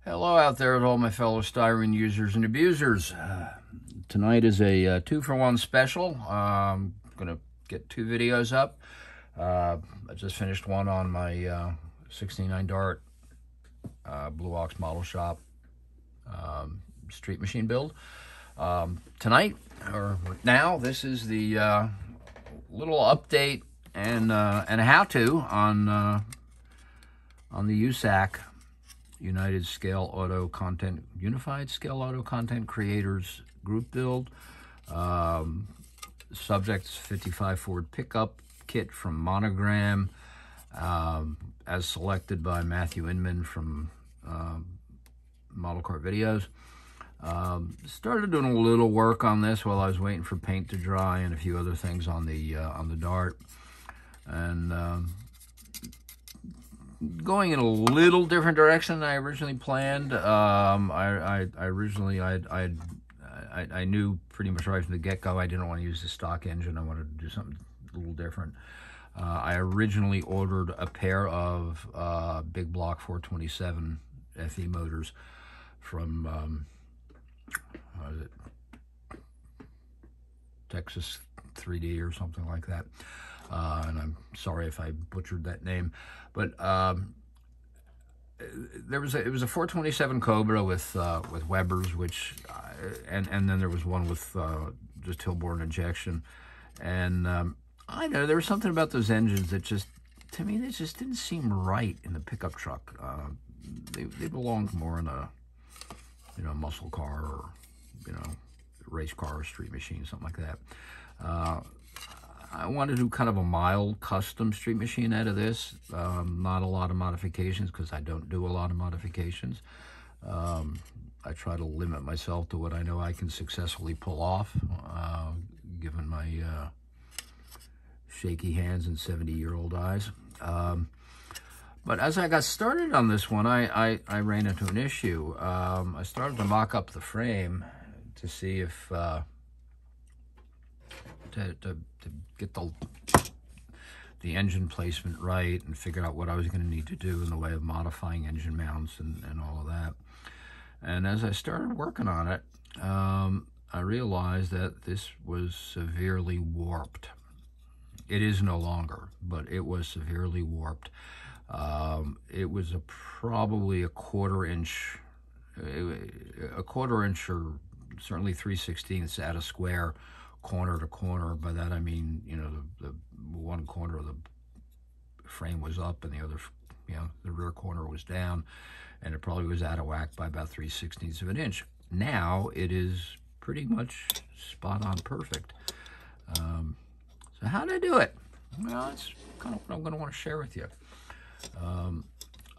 Hello out there to all my fellow styrene users and abusers. Tonight is a 2-for-1 special. I'm going to get 2 videos up. I just finished one on my 69 Dart Blue Ox Model Shop street machine build. Tonight, or now, this is the little update and a how-to on the USAAC, Unified Scale Auto Content Creators Group Build. Subject's 55 Ford pickup kit from Monogram, as selected by Matthew Inman from Model Car Videos. Started doing a little work on this while I was waiting for paint to dry and a few other things on the Dart, and going in a little different direction than I originally planned. I knew pretty much right from the get-go I didn't want to use the stock engine. I wanted to do something a little different. I originally ordered a pair of big block 427 FE motors from Texas 3D or something like that. And I'm sorry if I butchered that name, but it was a 427 Cobra with Webers, which and then there was one with just Hillborn injection, and I know there was something about those engines that just, to me, they just didn't seem right in the pickup truck. They belonged more in a muscle car, or race car or street machine, something like that. I want to do kind of a mild custom street machine out of this. Not a lot of modifications, because I don't do a lot of modifications. I try to limit myself to what I know I can successfully pull off, given my shaky hands and 70-year-old eyes. But as I got started on this one, I ran into an issue. I started to mock up the frame to see if to get the engine placement right, and figure out what I was going to need to do in the way of modifying engine mounts and all of that. And as I started working on it, I realized that this was severely warped. It is no longer, but it was severely warped. It was probably a quarter inch, or certainly 3/16 at a square, corner to corner. By that I mean, the one corner of the frame was up and the other, the rear corner was down, and it probably was out of whack by about 3/16 of an inch. Now it is pretty much spot on perfect. So how did I do it? Well, that's kind of what I'm going to want to share with you.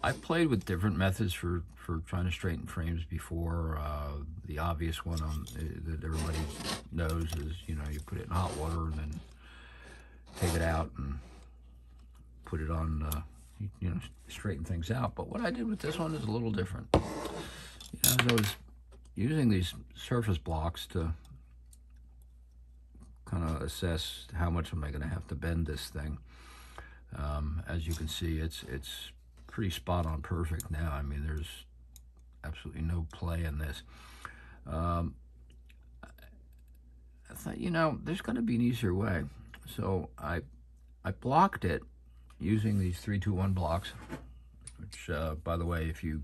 I've played with different methods for trying to straighten frames before. The obvious one that everybody knows is, you put it in hot water and then take it out and put it on, straighten things out. But what I did with this one is a little different. As I was using these surface blocks to kind of assess how much am I going to have to bend this thing. As you can see, it's pretty spot on perfect now. I mean, there's absolutely no play in this. I thought, there's going to be an easier way. So I blocked it using these 3-2-1 blocks, which, by the way, if you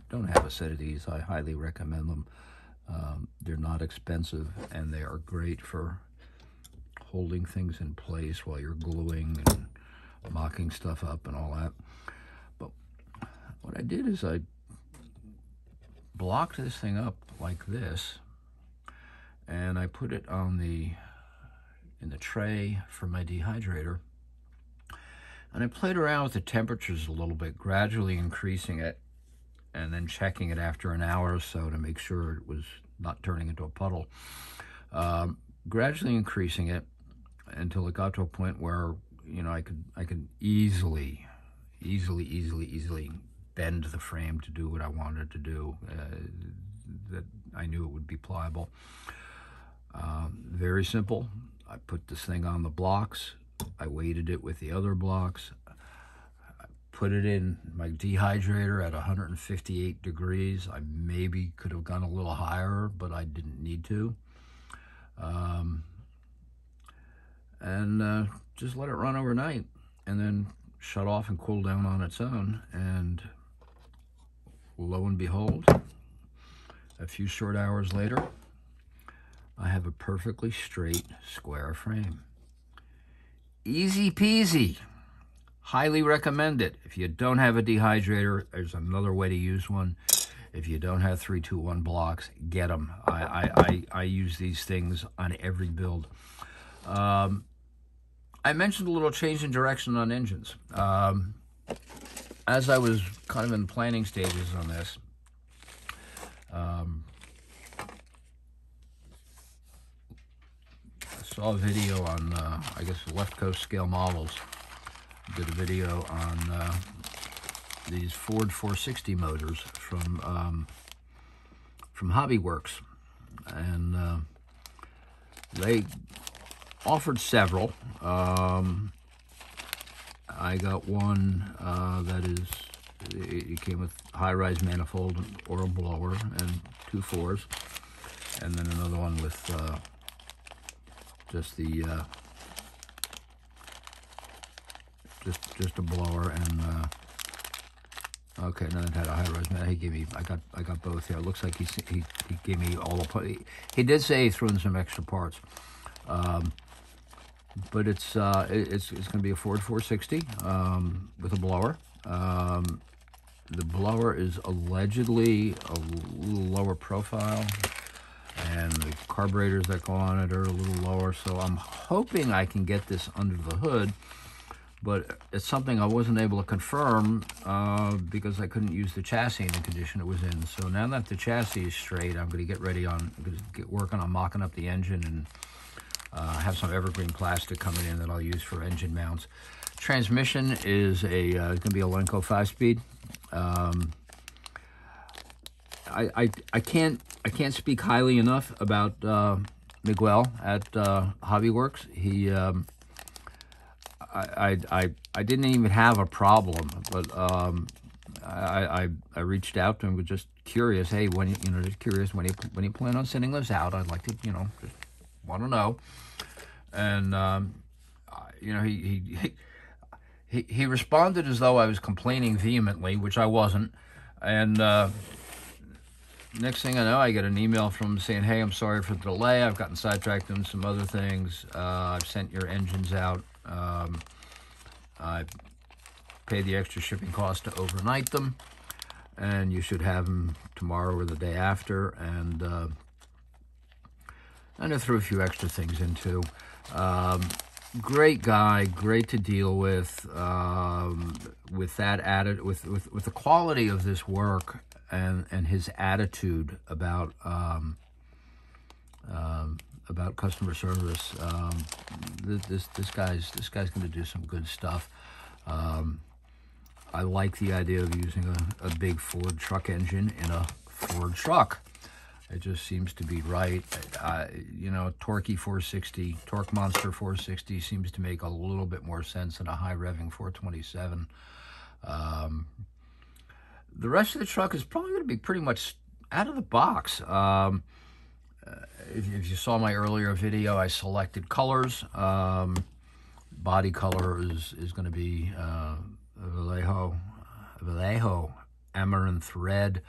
don't have a set of these, I highly recommend them. They're not expensive, and they are great for holding things in place while you're gluing and mocking stuff up and all that. But what I did is I blocked this thing up like this, and I put it in the tray for my dehydrator, and I played around with the temperatures a little bit, gradually increasing it and then checking it after an hour or so to make sure it was not turning into a puddle. Gradually increasing it until it got to a point where I could easily bend the frame to do what I wanted to do. That I knew it would be pliable. Very simple. I put this thing on the blocks. I weighted it with the other blocks. I put it in my dehydrator at 158 degrees. I maybe could have gone a little higher, but I didn't need to. And just let it run overnight, and then shut off and cool down on its own. And lo and behold, a few short hours later, I have a perfectly straight square frame. Easy peasy. Highly recommend it. If you don't have a dehydrator, there's another way to use one. If you don't have 321 blocks, get them. I use these things on every build. I mentioned a little change in direction on engines. As I was kind of in planning stages on this, I saw a video on, I guess, Left Coast Scale Models. Did a video on these Ford 460 motors from Hobbyworks, and they offered several. I got one that is, it came with high-rise manifold and oil blower and 2 4s, and then another one with just the just a blower and okay, no, it had a high-rise man. He gave me, I got both here. It looks like he gave me all the, he did say he threw in some extra parts. But it's going to be a Ford 460 with a blower. The blower is allegedly a little lower profile, and the carburetors that go on it are a little lower. So I'm hoping I can get this under the hood, but it's something I wasn't able to confirm because I couldn't use the chassis in the condition it was in. So now that the chassis is straight, I'm going to get ready on, get working on mocking up the engine and have some evergreen plastic coming in that I'll use for engine mounts. Transmission is a going to be a Lenco 5-speed. I can't speak highly enough about Miguel at Hobbyworks. He I didn't even have a problem, but I reached out to him, was just curious. Hey, when just curious when you plan on sending this out? I'd like to just want to know. And he responded as though I was complaining vehemently, which I wasn't. And next thing I know, I get an email from him saying, "Hey, I'm sorry for the delay. I've gotten sidetracked doing some other things. I've sent your engines out. I paid the extra shipping cost to overnight them, and you should have them tomorrow or the day after." And I threw a few extra things in too. Great guy, great to deal with that with the quality of this work and his attitude about customer service. This guy's going to do some good stuff. I like the idea of using a big Ford truck engine in a Ford truck. It just seems to be right. Torquey 460, Torque Monster 460 seems to make a little bit more sense than a high-revving 427. The rest of the truck is probably going to be pretty much out of the box. If you saw my earlier video, I selected colors. Body color is going to be Vallejo Amaranth Red.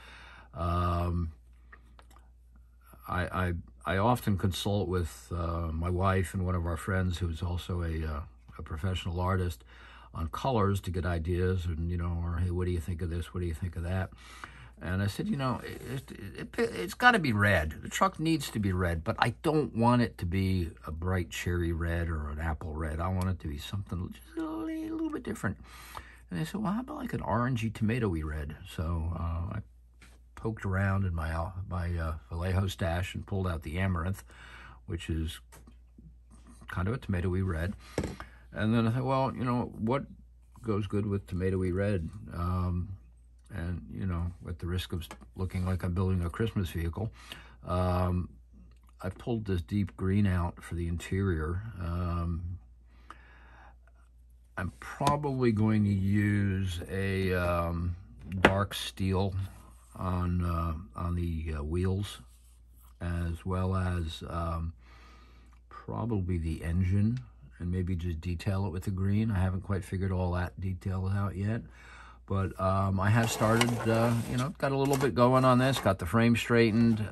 I often consult with my wife and one of our friends who's also a professional artist on colors to get ideas, and or hey, what do you think of this? What do you think of that? And I said, it's got to be red. The truck needs to be red, but I don't want it to be a bright cherry red or an apple red. I want it to be something just a little bit different. And they said, well, how about like an orangey tomatoey red? So I poked around in my Vallejo stash and pulled out the Amaranth, which is kind of a tomatoey red. And then I thought, well, what goes good with tomatoey red? And, at the risk of looking like I'm building a Christmas vehicle, I pulled this deep green out for the interior. I'm probably going to use a dark steel on the wheels, as well as probably the engine, and maybe just detail it with the green. I haven't quite figured all that detail out yet, but I have started, got a little bit going on this, got the frame straightened.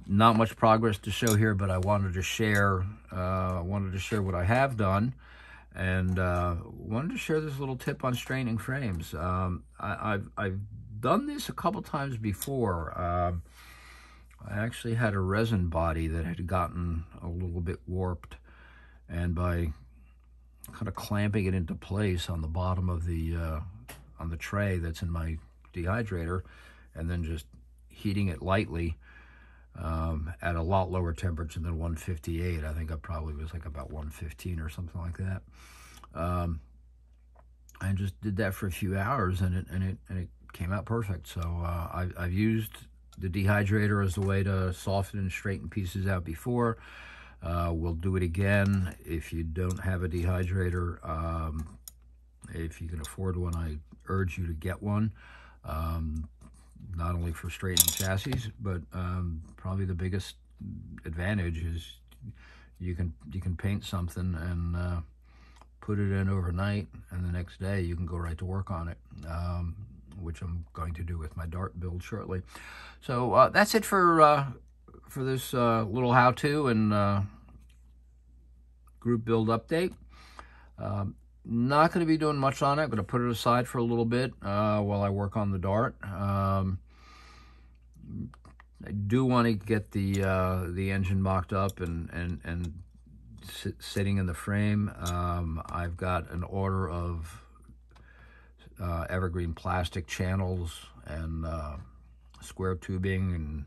Not much progress to show here, but I wanted to share what I have done, and wanted to share this little tip on straightening frames. I've done this a couple times before. I actually had a resin body that had gotten a little bit warped, and by kind of clamping it into place on the bottom of the on the tray that's in my dehydrator, and then just heating it lightly at a lot lower temperature than 158. I think I probably was like about 115 or something like that. I just did that for a few hours, and it came out perfect. So I've used the dehydrator as a way to soften and straighten pieces out before. We'll do it again. If you don't have a dehydrator, if you can afford one, I urge you to get one. Not only for straightening chassis, but probably the biggest advantage is you can paint something and put it in overnight, and the next day you can go right to work on it, which I'm going to do with my Dart build shortly. So that's it for this little how-to and group build update. Not going to be doing much on it. I'm going to put it aside for a little bit while I work on the Dart. I do want to get the engine mocked up and sitting in the frame. I've got an order of evergreen plastic channels and square tubing and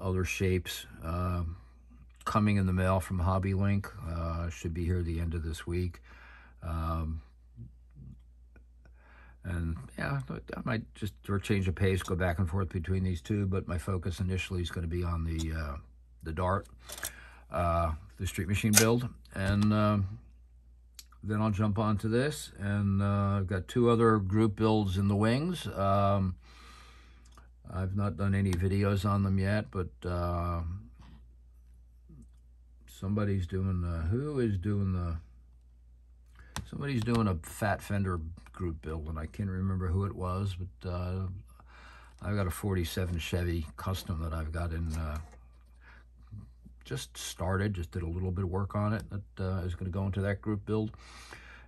other shapes coming in the mail from Hobby Link. Should be here at the end of this week. And yeah, I might just change the pace, go back and forth between these two, but my focus initially is going to be on the Dart, the Street Machine build, and then I'll jump onto this. And I've got two other group builds in the wings. I've not done any videos on them yet, but somebody's doing somebody's doing a fat fender group build, and I can't remember who it was, but I've got a 47 Chevy Custom that I've got in, just did a little bit of work on it that is going to go into that group build.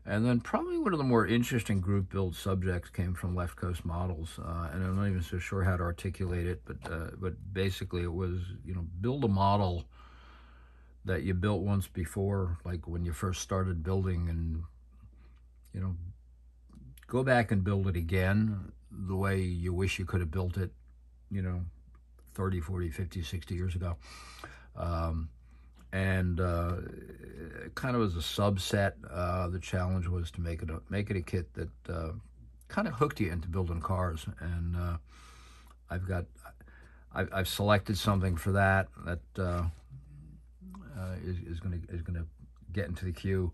And then probably one of the more interesting group build subjects came from Left Coast Models, and I'm not even so sure how to articulate it, but basically it was, build a model that you built once before, like when you first started building, and go back and build it again the way you wish you could have built it, 30, 40, 50, 60 years ago. And kind of as a subset, the challenge was to make it a kit that kind of hooked you into building cars. And I've selected something for that is going to get into the queue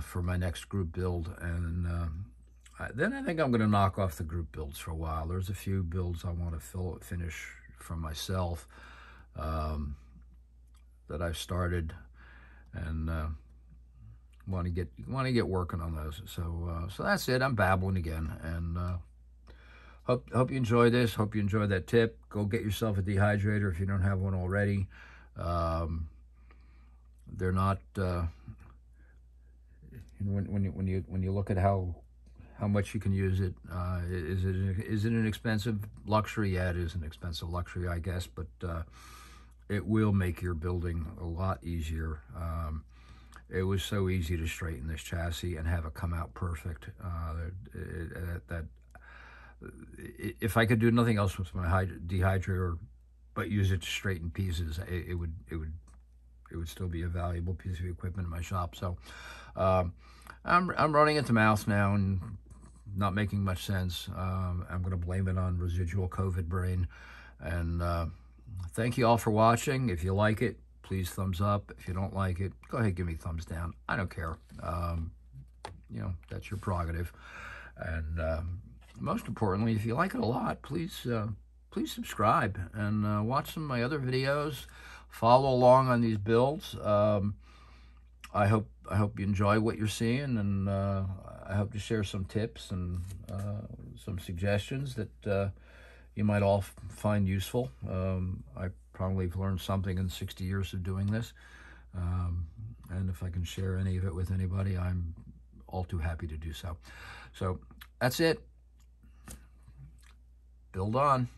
for my next group build. And then I think I'm going to knock off the group builds for a while. There's a few builds I want to finish for myself that I've started, and want to get working on those. So that's it. I'm babbling again, and hope you enjoy this. Hope you enjoy that tip. Go get yourself a dehydrator if you don't have one already. They're not when you look at how much you can use it. Is it an expensive luxury? Yeah, it is an expensive luxury, I guess, but it will make your building a lot easier. It was so easy to straighten this chassis and have it come out perfect. If I could do nothing else with my dehydrator but use it to straighten pieces, it would still be a valuable piece of equipment in my shop. So I'm running into mouth now and not making much sense. I'm going to blame it on residual COVID brain. And thank you all for watching. If you like it, please thumbs up. If you don't like it, go ahead, give me thumbs down. I don't care. That's your prerogative. And most importantly, if you like it a lot, please subscribe and watch some of my other videos. Follow along on these builds. I hope you enjoy what you're seeing, and I hope to share some tips and some suggestions that you might all find useful. I probably have learned something in 60 years of doing this, and if I can share any of it with anybody, I'm all too happy to do so. So that's it. Build on.